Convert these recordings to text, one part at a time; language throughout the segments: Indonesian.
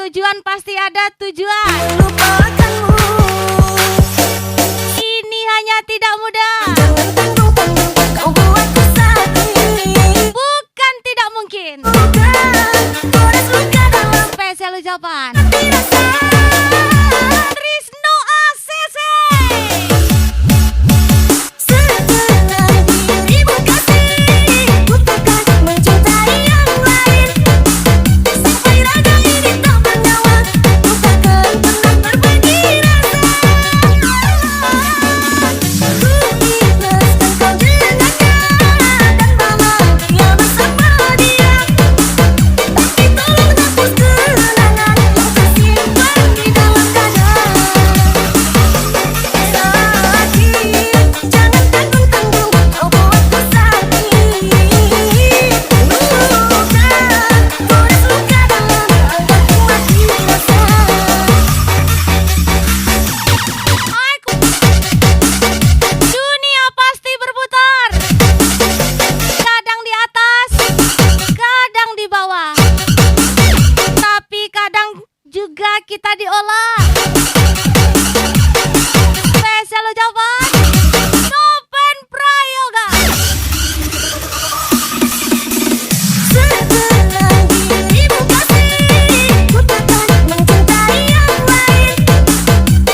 tujuan pasti ada tujuan. Ini hanya tidak mudah. Bukan tidak mungkin. Spesial ucapan Trisno ACC. Kita diolah. Spesial ucapan Noven Prayoga. Setelah dirimu kasih, ku takkan mencintai yang lain.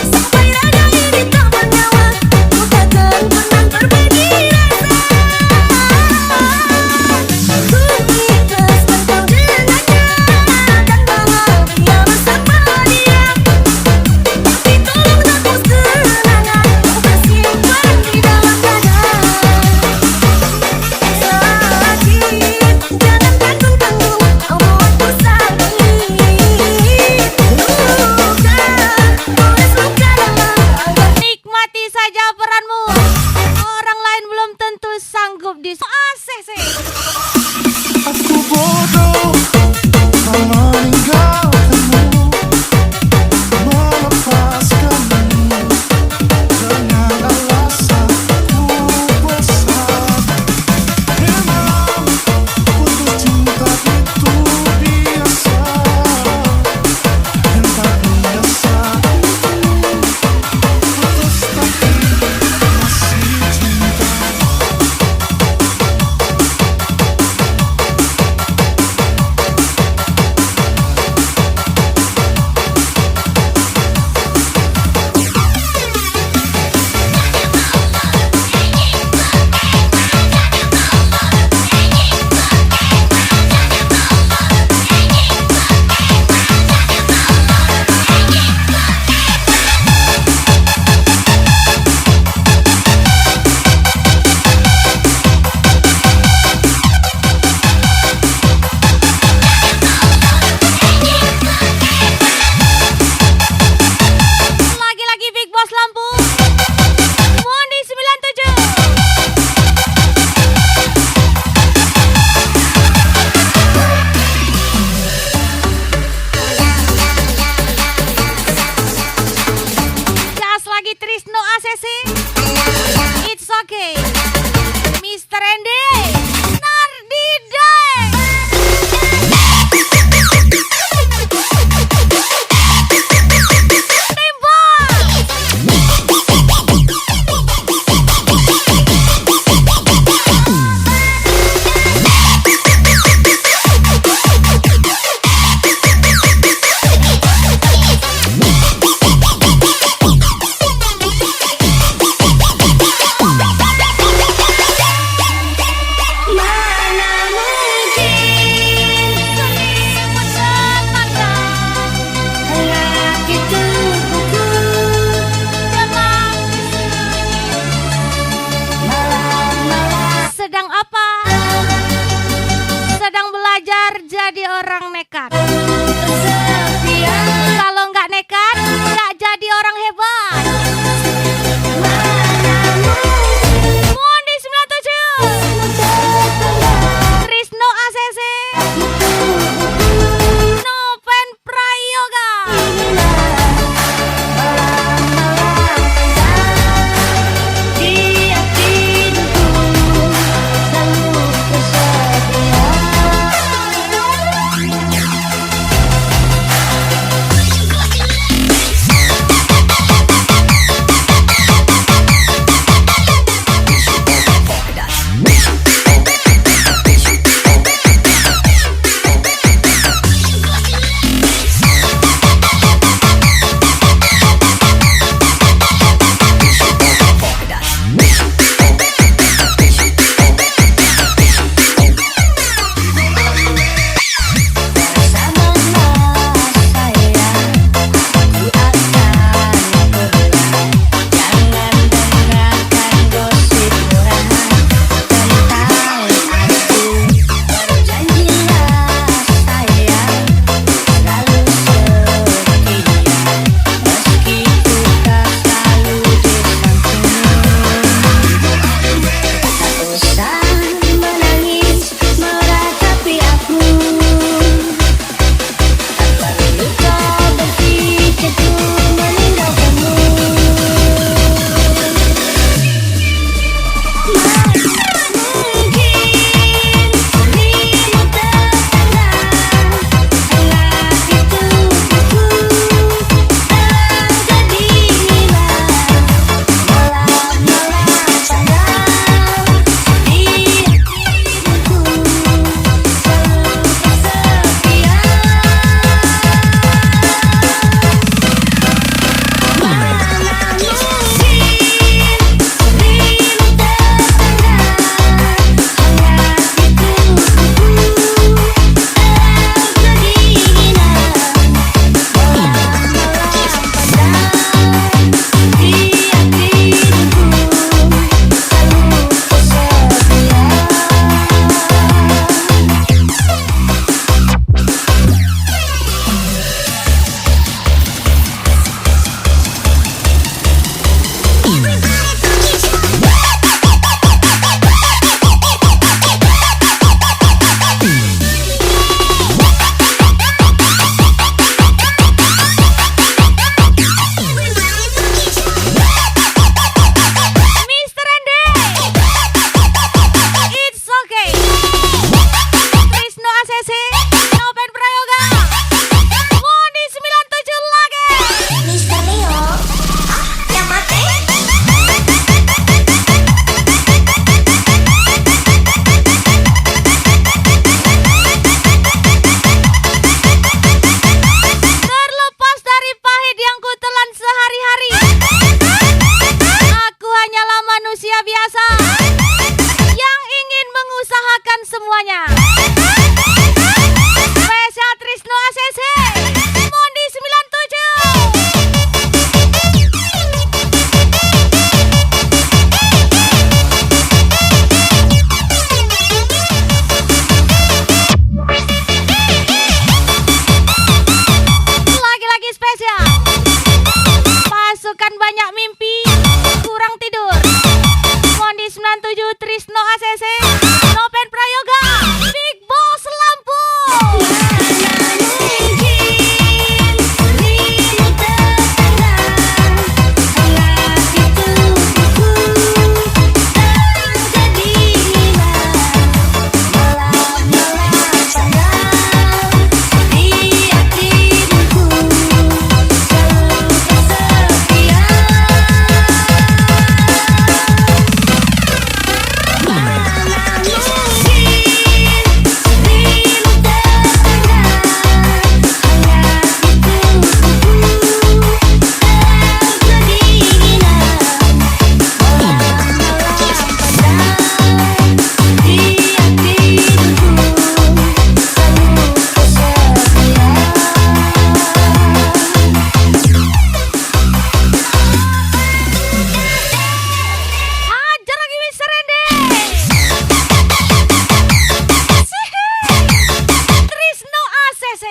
Sampai raga ini tak bernyawa, ku takkan pernah berbagi rasa. Ku ikhlaskan kau dengannya dan bahagia bersama. bukan banyak mimpi, kurang tidur. Mondi 97 Trisno ACC, Nopen Prayoga, Big Boss Lampung. Ajar lagi Mister Rende. Trisno ACC.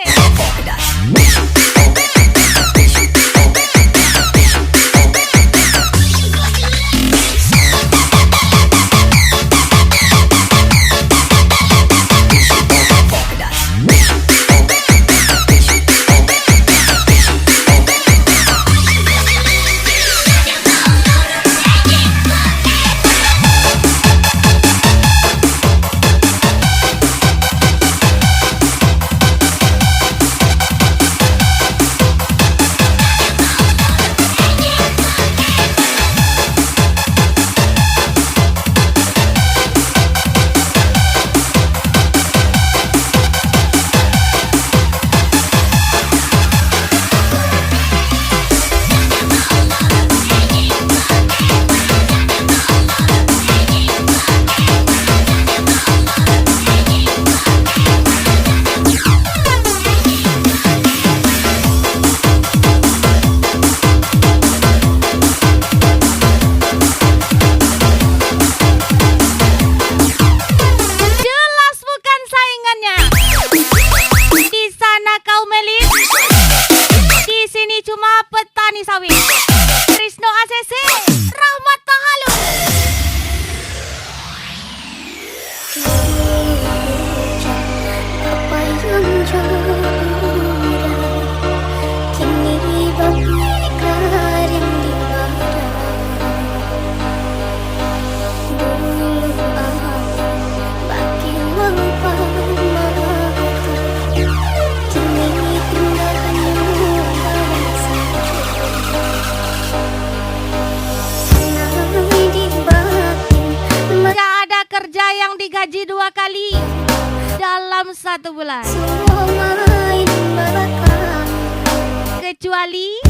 Jelas bukan saingannya. Di sana kaum elit, di sini cuma petani sawit. Trisno ACC, Rahmat Tahaluk. Apa yang jauh kini bagaikan di badan. Dulu aku bagi mempana, kini indahnya senang di batin. Gak ada kerja yang digaji 2 kali dalam 1 bulan, Semua main belakang, kecuali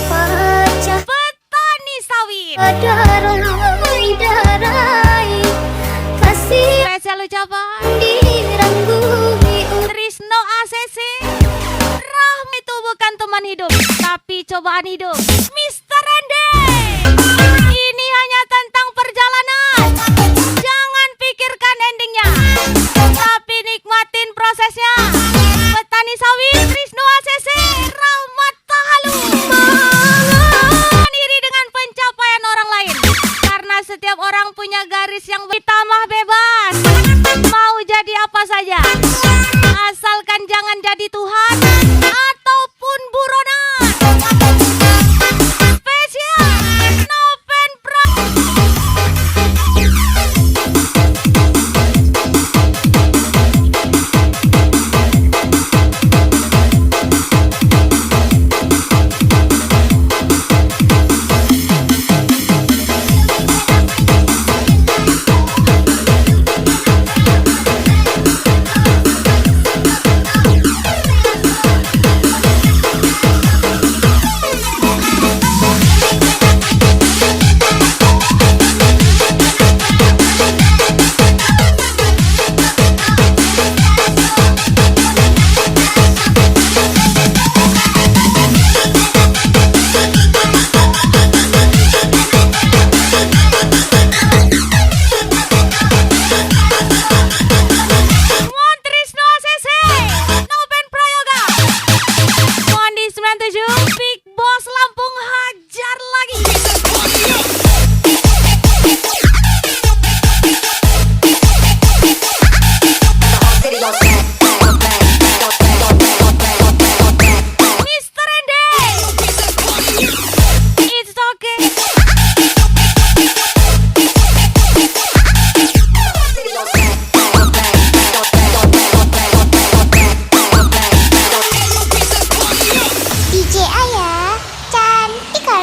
pecah petani sawit. darai kasih Spesial ucapan dirangkumi. Trisno ACC, Rahmi itu bukan teman hidup, tapi cobaan hidup. Mister Rende, ini hanya tentang perjalanan. Jangan pikirkan endingnya, tapi nikmatin prosesnya. Petani sawit Trisno ACC, Rahmat Tahaluk. Iri dengan pencapaian orang lain, karena setiap orang punya garis yang kita mah bebas. Mau jadi apa saja, asalkan jangan jadi Tuhan ataupun buronan.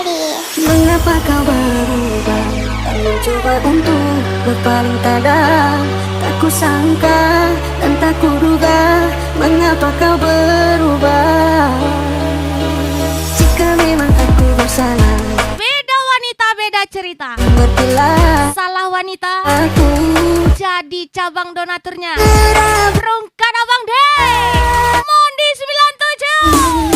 Mengapa kau berubah dan mencoba untuk berpaling tada? Tak kusangka dan tak kuduga, mengapa kau berubah? Jika memang aku bersalah, Beda wanita, beda cerita. berpilah Salah wanita aku. jadi cabang donaturnya. Terap Rungkat Abang Dey Mondi 97.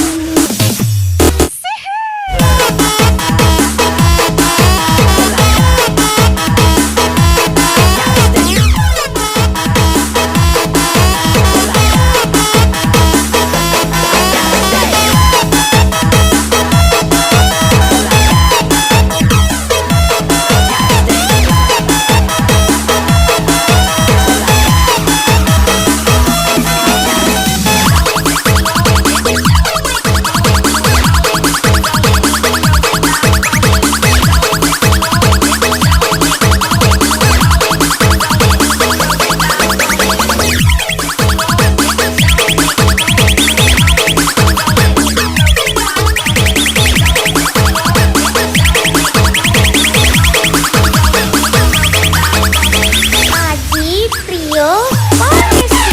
Aji Prio Podcast.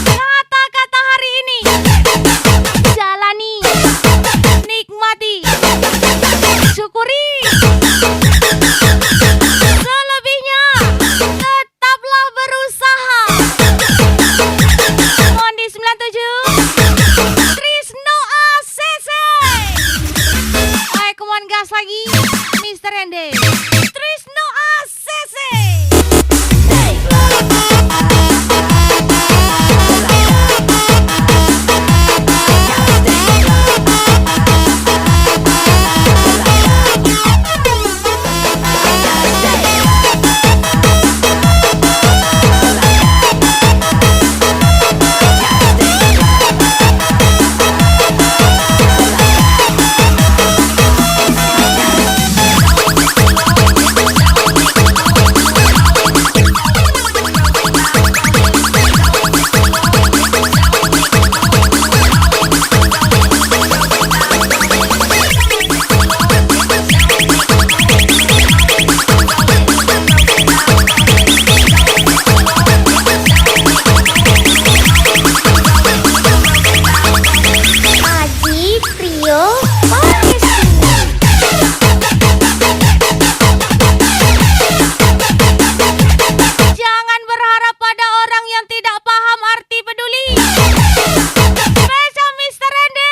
Kata-kata hari ini: jalani, nikmati, syukuri. Selebihnya tetaplah berusaha. Mondi 97, Trisno ACC. Ayo come on gas lagi, Mr. Ende. Trisno ACC. Aji Prio Podcast. Jangan berharap pada orang yang tidak paham arti peduli. Spesial Mr. Ende.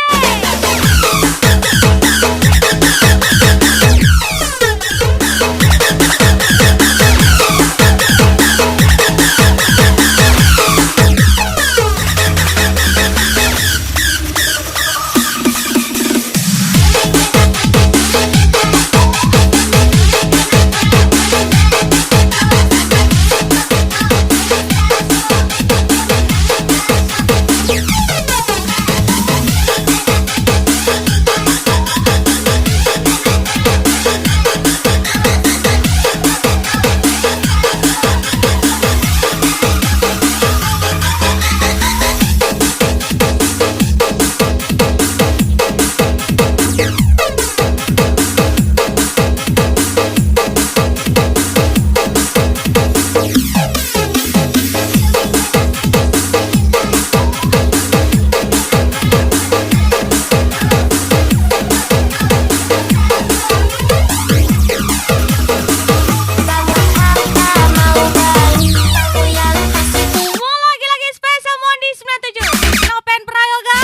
Mau lagi-lagi spesial Mondi 97, Nopen Prayoga,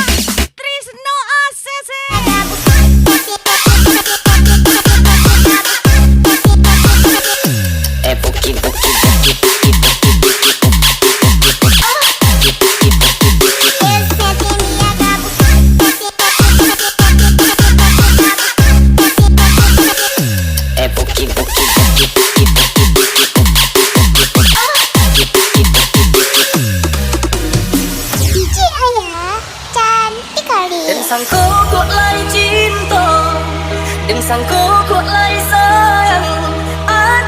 Trisno ACC. DJ Ayah cantik kali. Đừng sang cố cuộc lại cinta, đừng sang cố cuộc lại sayang.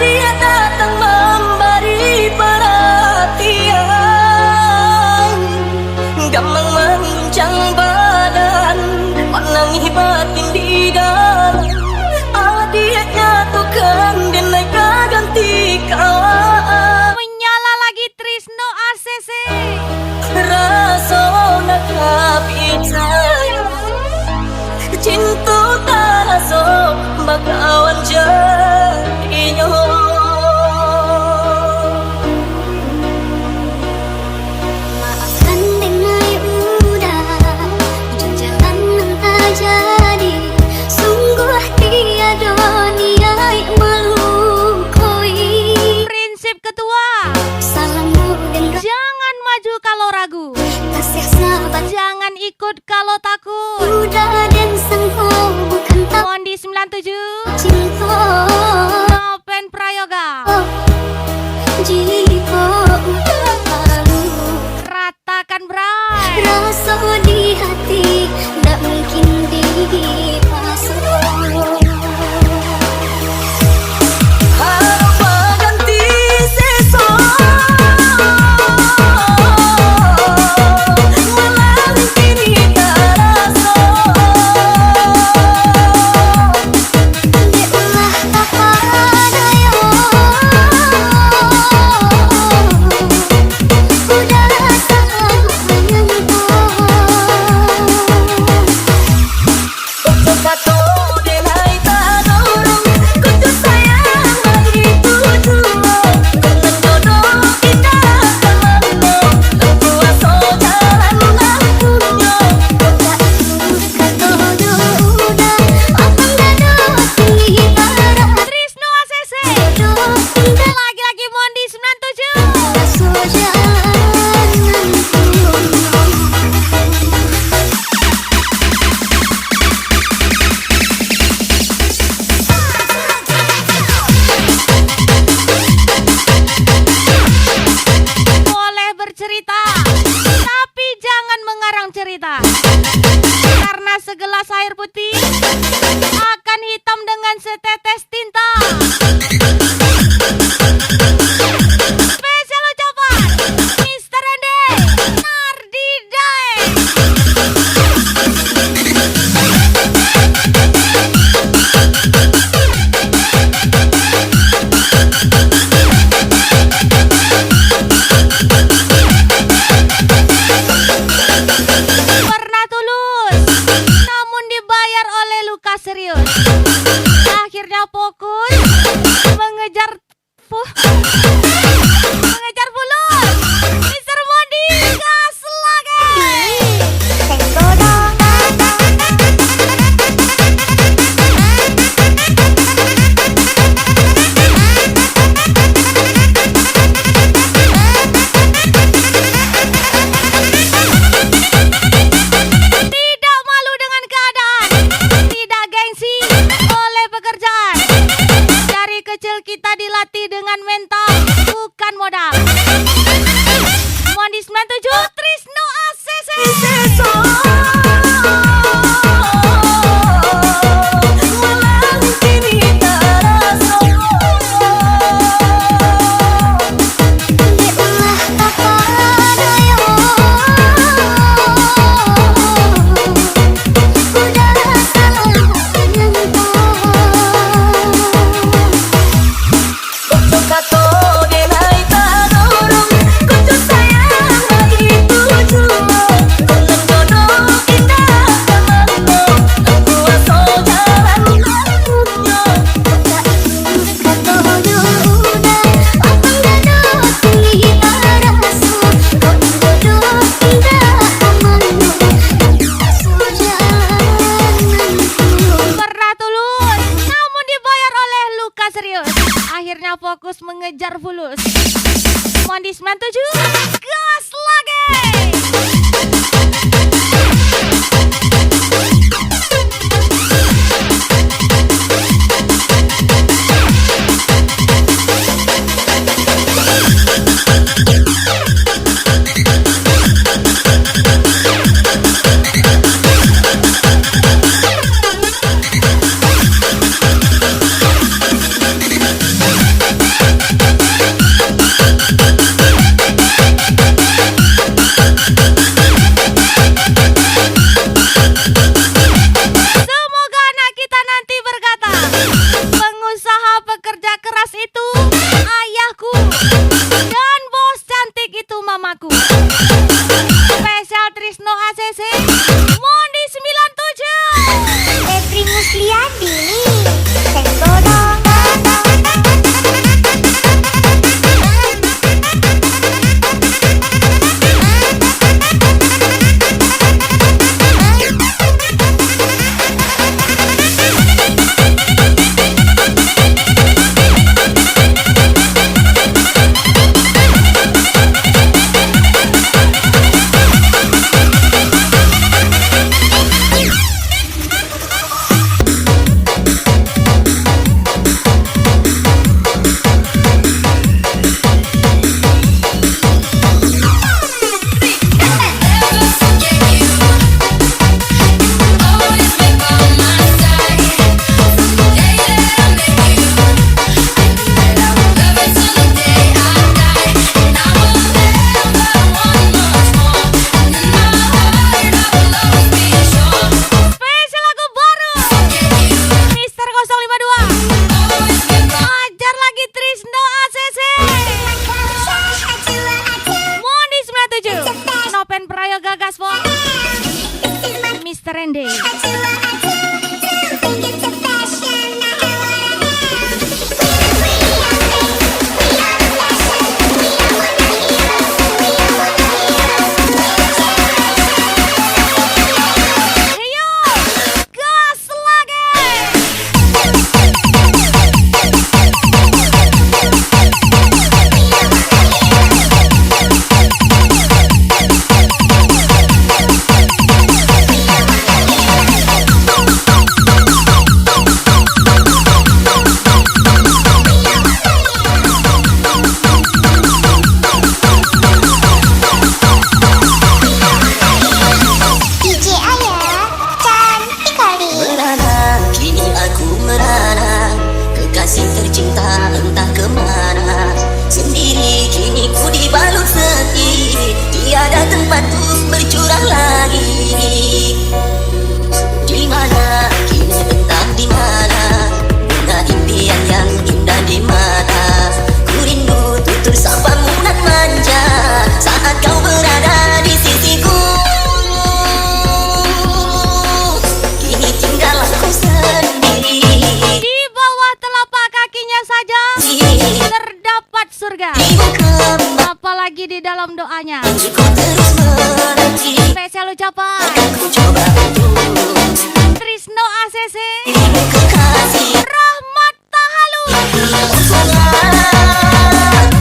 Dia datang memberi perhatian. ACC. Raso nakapitay Cinta taso bagawan inyo Maafkan dengai udah Jalan yang tak jadi Sungguh tiada niat melukai Prinsip kedua, Salahmu dan jangan maju kalau ragu. kasih sahabat Jangan ikut kalau takut. Udah dan sangko bukan tak Mondi 97, cinta Noven Prayoga. Jika udah lalu Ratakan Bray. Rasa di hati tak mungkin dipasang Harap ganti sesok Malam kini tak rasa Deulah tapadaya Udah sayang Untuk satu denai tak dorong Kutu sayang lagi tujuan Dengan jodoh kita kemana Lengkuaso jalan lampunya Kata udah Apang dada tinggi darah Trisno ACC. Jodoh indah Lagi-lagi Mondi 97. Masuk jalananku Boleh bercerita, tapi jangan mengarang cerita. Karena segelas air putih akan hitam dengan setetes tinta. Spesial ucapan Mr. Ende Nardi Dae. Pernah tulus, namun dibayar oleh luka serius. Akhirnya fokus mengejar mengejar fulus. Mr. Mondi gas lagi. Tidak malu dengan keadaan, tidak gengsi oleh pekerjaan. Dari kecil kita dilatih dengan mental, bukan modal. Mondi 97, Trisno ACC. Malam kini tak rasa Deulah tapadaya Udah sayang Untuk satu denai tak dorong Kutu sayang lagi tujuan Dengan jodoh kita kemana Lengkuaso jalan lampunya Kata udah Apang dada tinggi darah Kau jodoh indah amanmu Masuk jalananku Pernah tulus, namun dibayar oleh luka serius. Akhirnya fokus mengejar fulus. Mondi 97, gas lagi. Spesial Trisno ACC Mondi 97. Febri Musliadi Senggodong. Spesial lagu baru Mister 052. Ajar lagi Trisno ACC Mondi 97. Nopen Prayoga Gaspo Mister Rende. Ayo, gas lagi. DJ Ayah cantik kali. Merana, kini aku merana. Kekasih tercinta entah kemana. Sendiri kini ku dibalut sedih. Tiada tempat untuk bercurah lagi. Di mana, kini entah di mana. Bunga impian yang indah di mata. Ku rindu tutur sapamu nan manja. Saat kau berada di sisiku. Kini tinggal aku sendiri. Di bawah telapak kakinya saja terdapat surga. Apalagi di dalam doanya. Ku terus menanti. Spesial ucapan Ku coba untuk Trisno ACC dirimu kekasih. Rahmat Tahalu.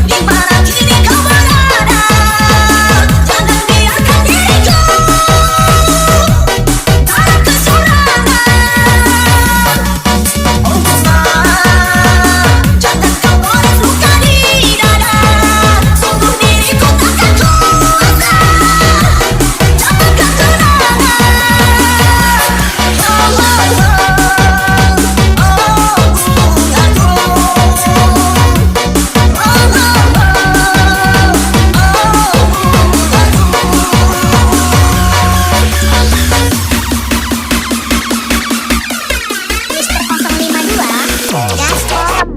Di mana kini kau berada? Jangan biarkan diriku dalam kesurangan. Oh sayang, jangan kau buat luka di dada. Sungguh diriku takkan kuasa. Jangan kekurangan. Mister 052 Gaspol.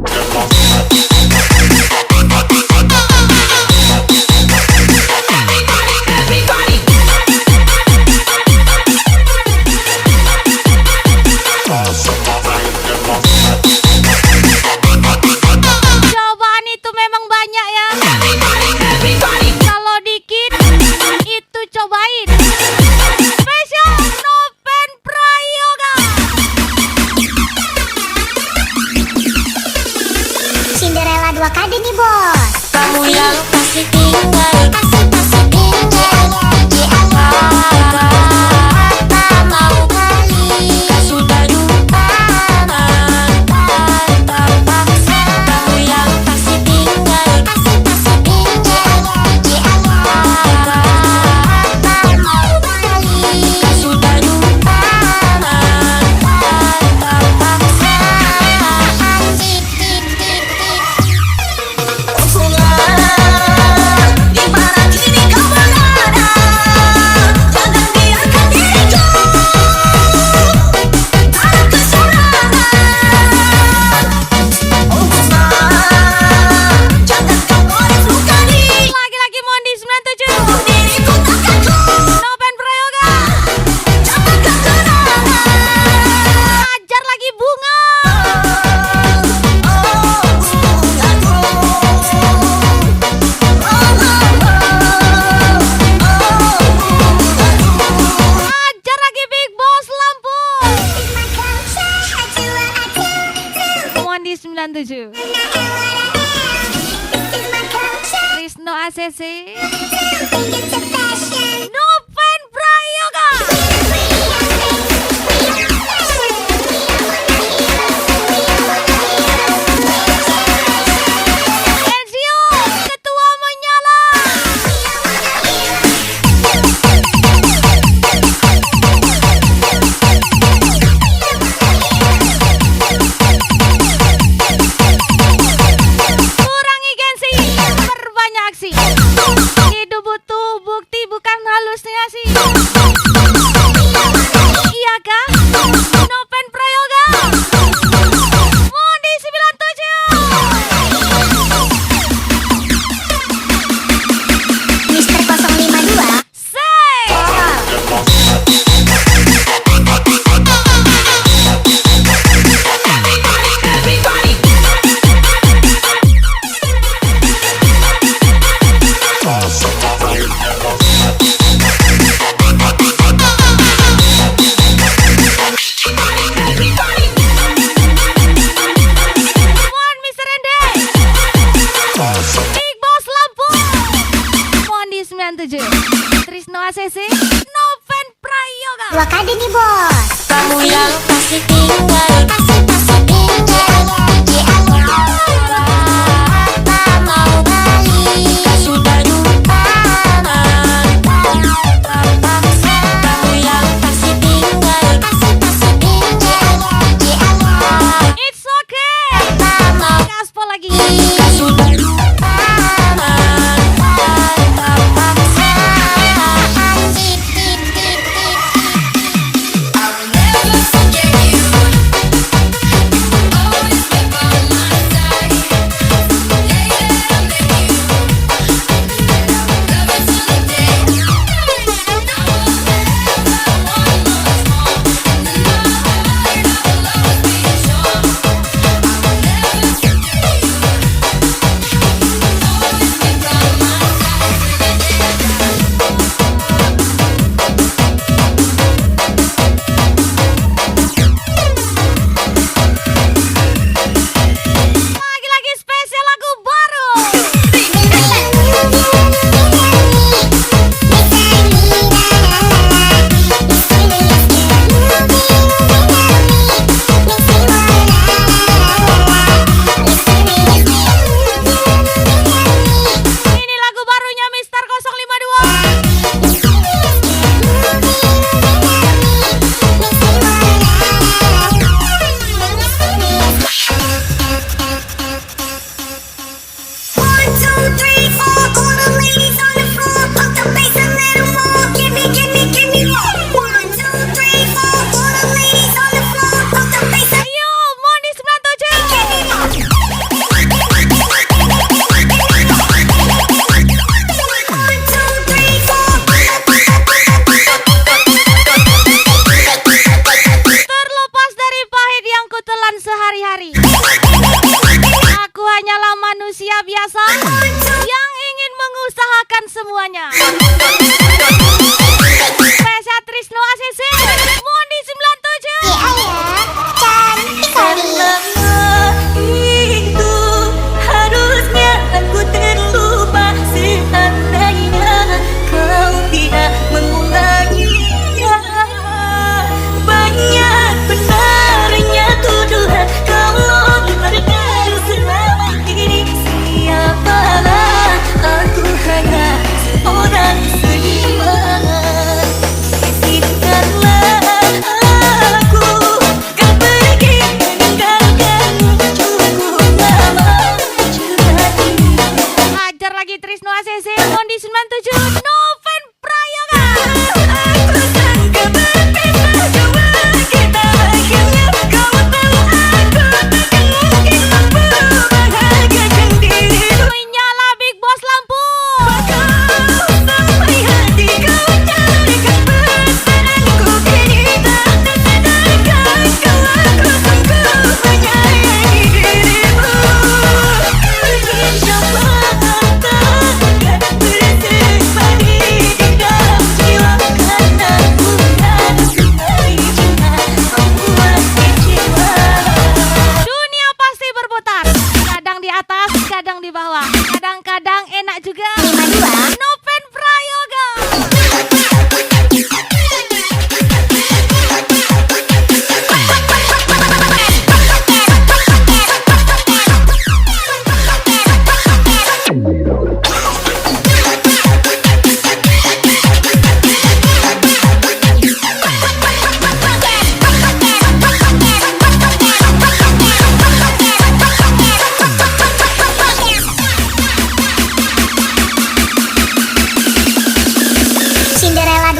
Cobaan itu memang banyak ya. Kalau dikit itu cobain. Spesial Nopen Prayoga. Cinderella 2 kali nih bos. Kamu yang pasti tinggal. Kasih tinggal DJ Ayah. Tak mau kali. Sudah lupa. Kamu yang pasti tinggal. Kasih tinggal DJ Ayah. Tak mau kali. Sudah lupa. Anjing. Di 97. Trisno ACC, Noven Prayoga, Enzio, Ketua Menyala, kurangi gengsi, perbanyak aksi. Hidup butuh bukti bukan halusinasi. Iya kah? Noven Prayoga, Mondi 97. Mister 052 Say. One Mr. Ende, Big Boss Lampung, Mondi 97. Trisno ACC, Noven Prayoga. Dua kali nih bos. Kamu yang pasti tinggal Pasti tinggal di awal. Apa mau balik? sudah lupa. Kamu yang pasti tinggal Pasti tinggal di awal. It's okay. Gaspol lagi. sudah lupa. I'll never forget you.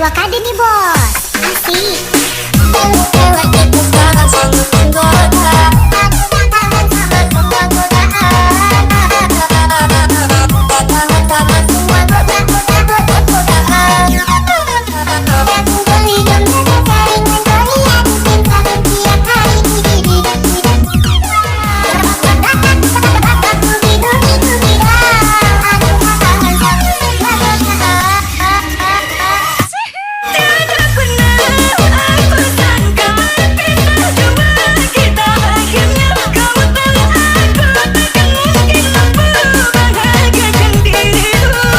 dua kali nih bos. Asik.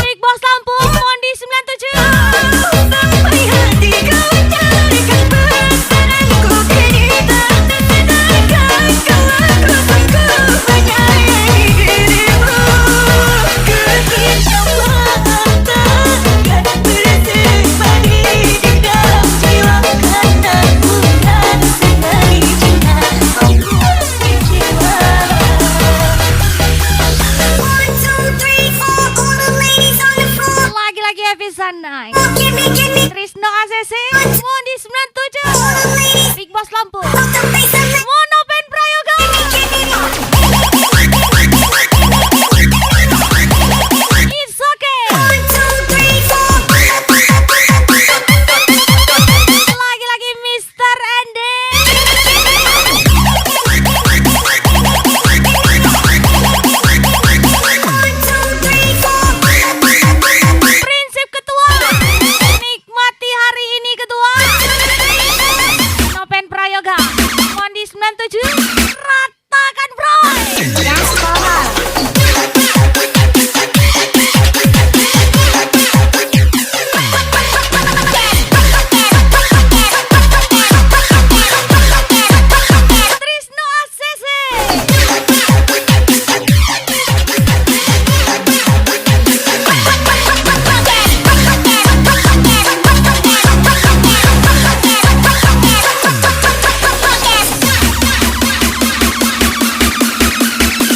Big Boss Lampung Mondi 97. Lagi-lagi Happy Sunday. Trisno ACC Mondi 97. Big Boss Lampung Mono Band Prayoga. It's okay. Lagi-lagi Mr. Andy. Prinsip ketua. Nikmati hari ini ketua. Nopen Prayoga Mondi 97. Ratakan bro. Trisno ACC.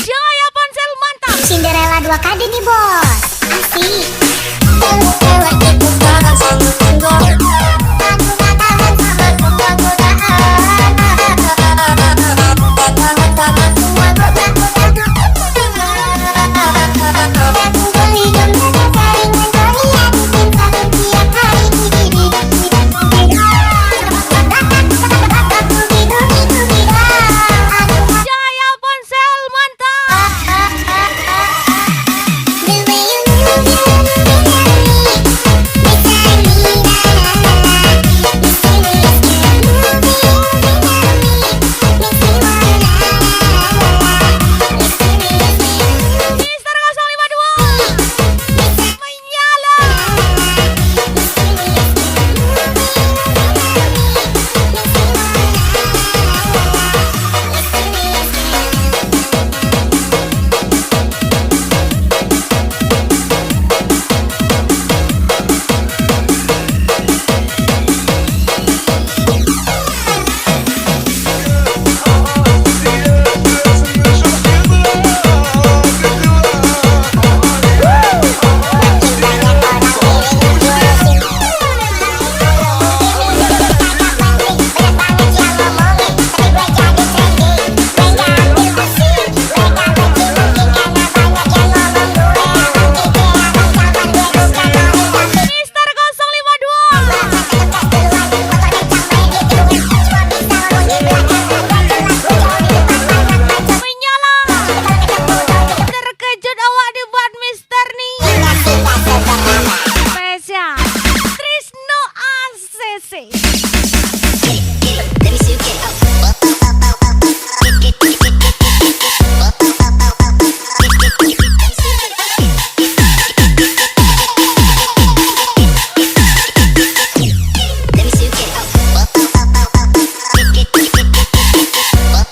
Jaya Ponsel mantap. Cinderella dua kali nih bos. Asik. Jaya Ponsel mantap. Mister 052 menyala. Mister 052 menyala. Terkejut awak dibuat Mister nih. Spesial Trisno ACC. Let me see you get up. Let me see you get up.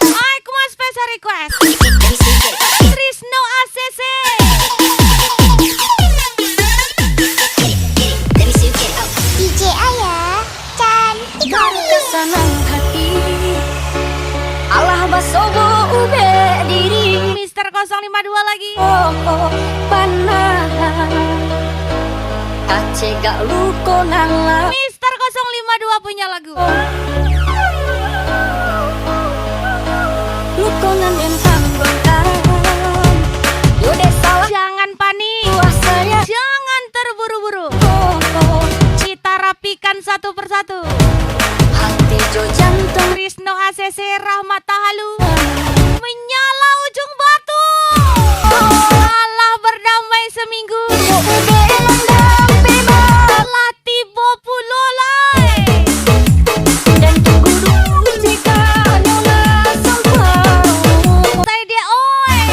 Aku mau special request Let me see you get up. Trisno ACC. Let me see you get up. DJ Ayah cantik banget. Senang hati Allah basobo ube diri Mister 052 lagi. oh panah kace gak lu konang. Mister 052 punya lagu. Lu konang yang tanggokan. Udah salah Jangan panik, saya. jangan terburu-buru. Oh, Kita rapikan satu persatu. hati jo jantung. Krisno ACC Rahmat Tahalu menyala ujung batu. Kalah berdamai seminggu. Latih populolai. Dan guru jika nyonya sampai. Saya dia oi.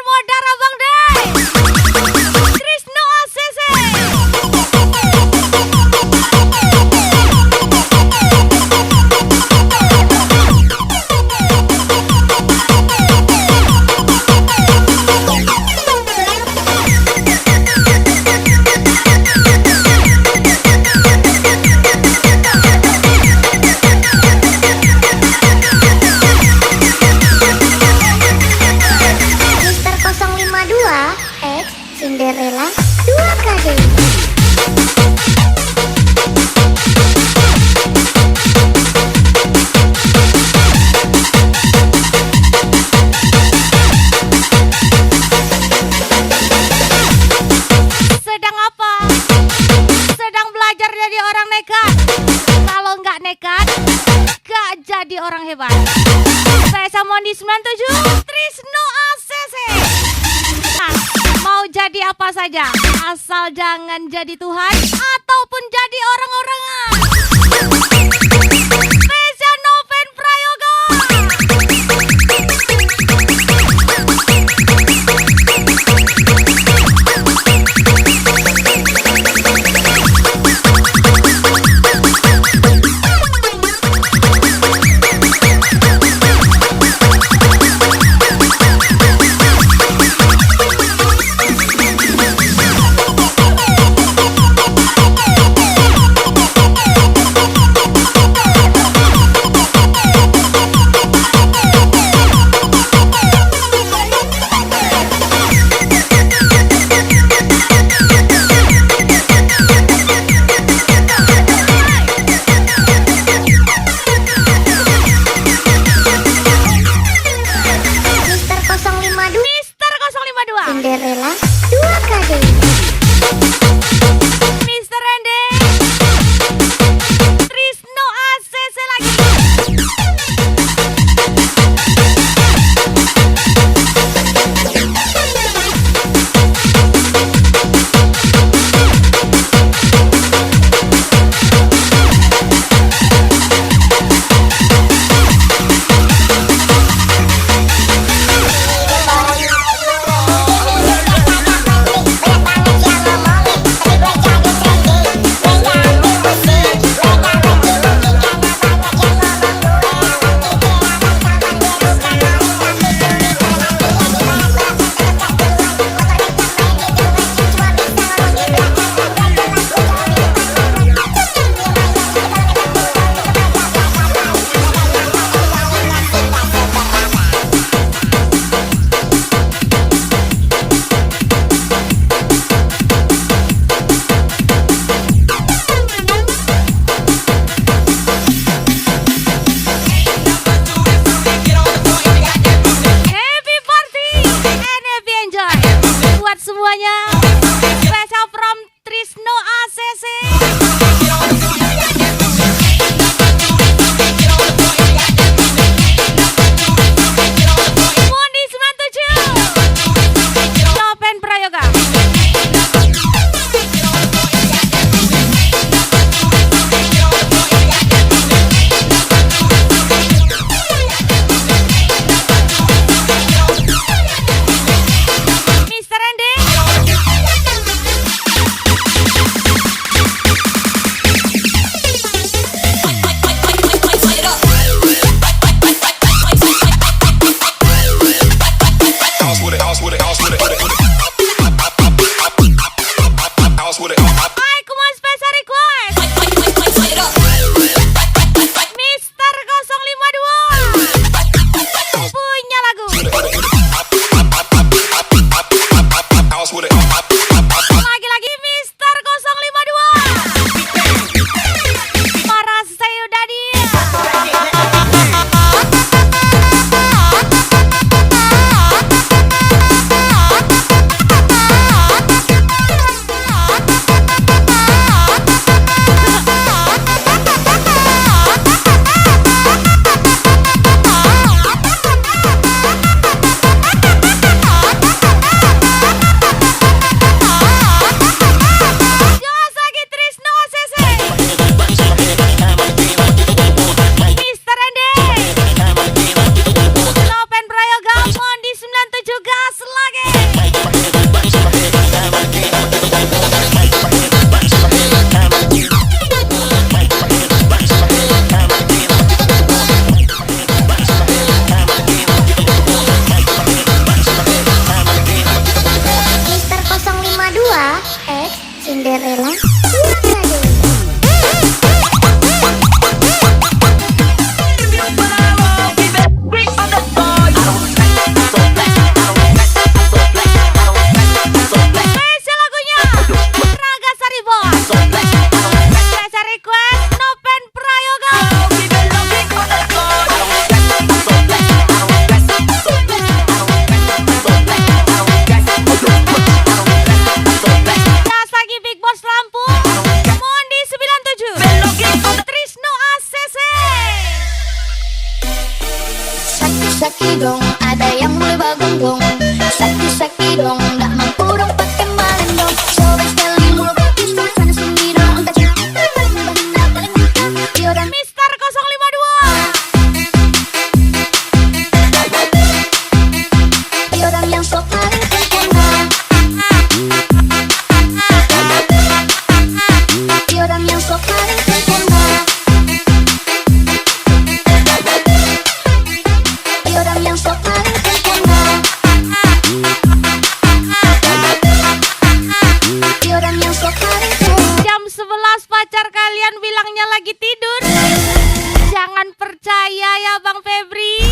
Modar abang deh. Krisno ACC. Mister 052 X Cinderella 2KD. Sedang apa? Sedang belajar jadi orang nekat. Kalau nggak nekat, nggak jadi orang hebat. Saya Samondi 97, Trisno ACC. Nah, mau jadi apa saja, asal jangan jadi Tuhan ataupun jadi orang-orangan. Spesial Noven Prayoga. Sakit-sakit dong, ada yang mulai bagonggong. Sakit-sakit dong, nggak mampu dong pakai malam dong. Coba sekali mulu gratis dong, sana sini dong. Angkat Yodan Mister 052. Yodan yang sok paling sempurna. Yodan yang sok paling sempurna. Yodan yang sok paling sempurna. Yodan yang sok paling sempurna. Jam 11 pacar kalian bilangnya lagi tidur. Jangan percaya ya Bang Febri.